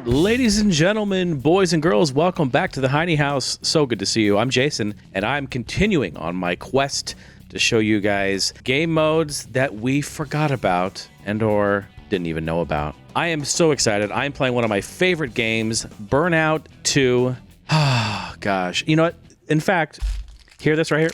Ladies and gentlemen, boys and girls, welcome back to the Heiny House. So good to see you. I'm Jason, and I'm continuing on my quest to show you guys game modes that we forgot about and or didn't even know about. I am so excited. I'm playing one of my favorite games, Burnout 2. Ah, gosh. You know what? In fact, hear this right here?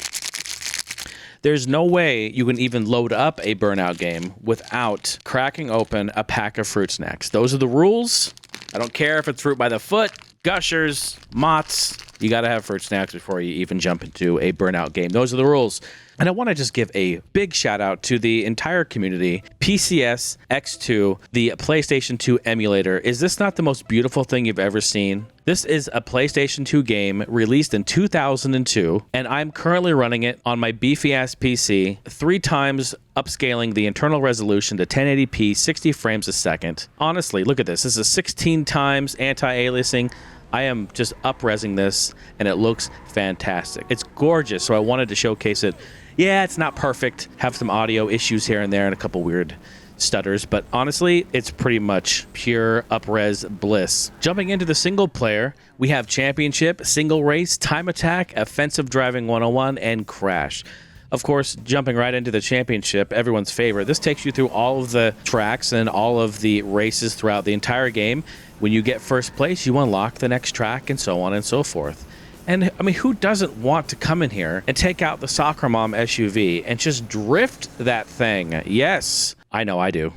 There's no way you can even load up a Burnout game without cracking open a pack of fruit snacks. Those are the rules. I don't care if it's fruit by the foot, gushers, Mott's. You got to have fruit snacks before you even jump into a Burnout game. Those are the rules. And I want to just give a big shout out to the entire community. PCS X2, the PlayStation 2 Emulator. Is this not the most beautiful thing you've ever seen? This is a PlayStation 2 game released in 2002, and I'm currently running it on my beefy-ass PC, 3 times upscaling the internal resolution to 1080p, 60 frames a second. Honestly, look at this. This is 16 times anti-aliasing. I am just up-resing this, and it looks fantastic. It's gorgeous, so I wanted to showcase it. Yeah, it's not perfect. Have some audio issues here and there and a couple weird stutters, but honestly, it's pretty much pure up-res bliss. Jumping into the single player, we have Championship, Single Race, Time Attack, Offensive Driving 101, and Crash. Of course, jumping right into the Championship, everyone's favorite. This takes you through all of the tracks and all of the races throughout the entire game. When you get first place, you unlock the next track and so on and so forth. And I mean, who doesn't want to come in here and take out the Soccer Mom SUV and just drift that thing? Yes, I know I do.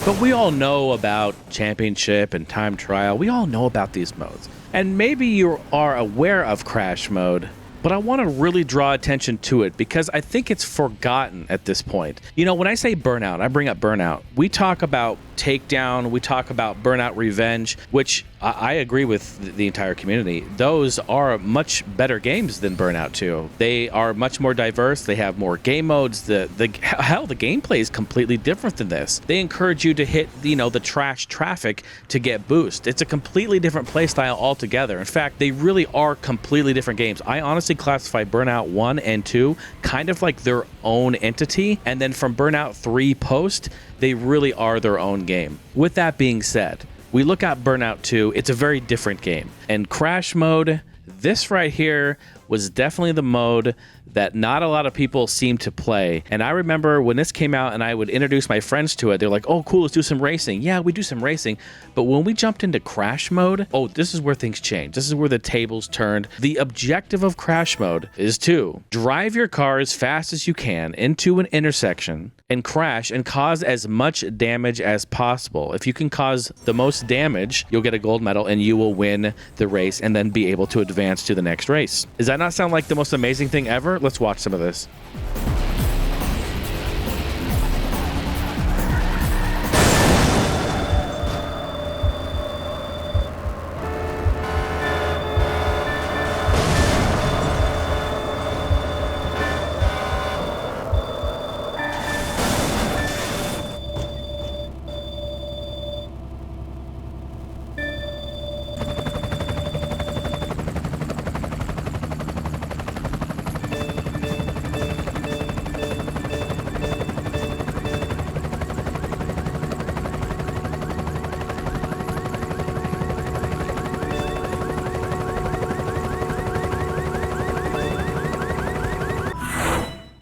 But we all know about Championship and Time Trial. We all know about these modes. And maybe you are aware of Crash mode, but I want to really draw attention to it because I think it's forgotten at this point. You know, when I say Burnout, I bring up Burnout. We talk about Takedown, we talk about Burnout Revenge, which I agree with the entire community. Those are much better games than Burnout 2. They are much more diverse. They have more game modes. The gameplay is completely different than this. They encourage you to hit, you know, the trash traffic to get boost. It's a completely different play style altogether. In fact, they really are completely different games. I honestly classify Burnout 1 and 2 kind of like their own entity, and then from Burnout 3 post, they really are their own game. With that being said, we look at Burnout 2, it's a very different game. And Crash mode, this right here was definitely the mode that not a lot of people seem to play. And I remember when this came out and I would introduce my friends to it, they're like, oh, cool, let's do some racing. Yeah, we do some racing. But when we jumped into Crash mode, oh, this is where things change. This is where the tables turned. The objective of Crash mode is to drive your car as fast as you can into an intersection and crash and cause as much damage as possible. If you can cause the most damage, you'll get a gold medal and you will win the race and then be able to advance to the next race. Does that not sound like the most amazing thing ever? Let's watch some of this.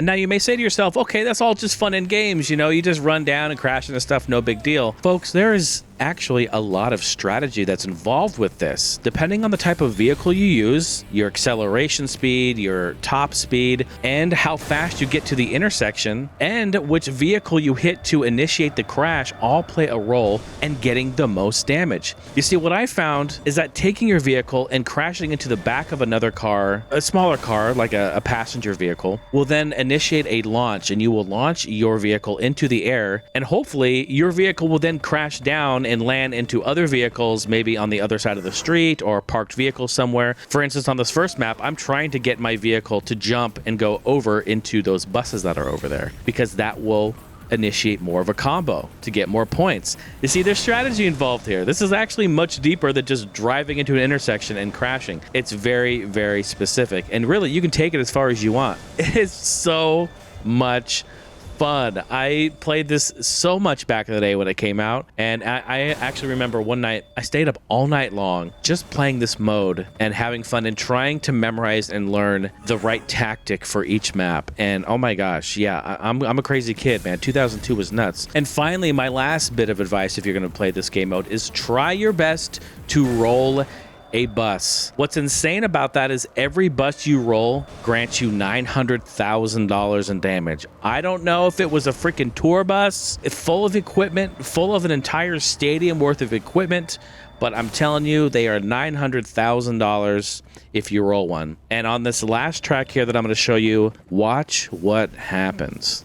Now you may say to yourself, okay, that's all just fun and games, you know, you just run down and crash into stuff, no big deal. Folks, there is actually a lot of strategy that's involved with this. Depending on the type of vehicle you use, your acceleration speed, your top speed, and how fast you get to the intersection, and which vehicle you hit to initiate the crash all play a role in getting the most damage. You see, what I found is that taking your vehicle and crashing into the back of another car, a smaller car like a passenger vehicle, will then initiate a launch, and you will launch your vehicle into the air, and hopefully your vehicle will then crash down and land into other vehicles, maybe on the other side of the street or parked vehicles somewhere. For instance, on this first map, I'm trying to get my vehicle to jump and go over into those buses that are over there, because that will initiate more of a combo to get more points. You see, there's strategy involved here. This is actually much deeper than just driving into an intersection and crashing. It's very, very specific. And really, you can take it as far as you want. It's so much fun. I played this so much back in the day when it came out, and I actually remember one night I stayed up all night long just playing this mode and having fun and trying to memorize and learn the right tactic for each map. And oh my gosh, yeah, I'm a crazy kid, man. 2002 was nuts. And finally, my last bit of advice if you're going to play this game mode is try your best to roll a bus. What's insane about that is every bus you roll grants you $900,000 in damage. I don't know if it was a freaking tour bus full of equipment, full of an entire stadium worth of equipment, but I'm telling you, they are $900,000 if you roll one. And on this last track here that I'm going to show you, watch what happens.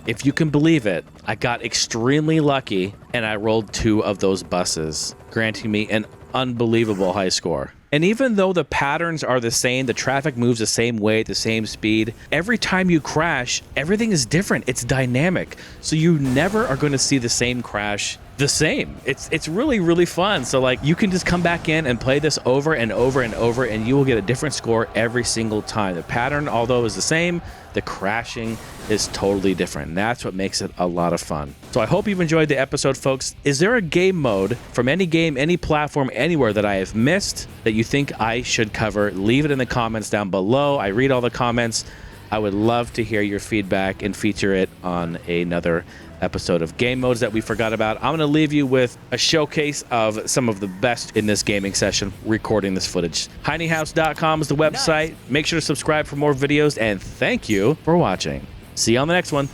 If you can believe it, I got extremely lucky and I rolled 2 of those buses, granting me an unbelievable high score. And even though the patterns are the same, the traffic moves the same way, at the same speed, every time you crash, everything is different. It's dynamic. So you never are going to see the same crash the same. It's really, really fun. So like you can just come back in and play this over and over and over, and you will get a different score every single time. The pattern, although is the same, the crashing is totally different. And that's what makes it a lot of fun. So I hope you've enjoyed the episode, folks. Is there a game mode from any game, any platform, anywhere that I have missed that you think I should cover? Leave it in the comments down below. I read all the comments. I would love to hear your feedback and feature it on another episode of game modes that we forgot about. I'm going to leave you with a showcase of some of the best in this gaming session, recording this footage. HinyHouse.com is the website. Make sure to subscribe for more videos, and thank you for watching. See you on the next one.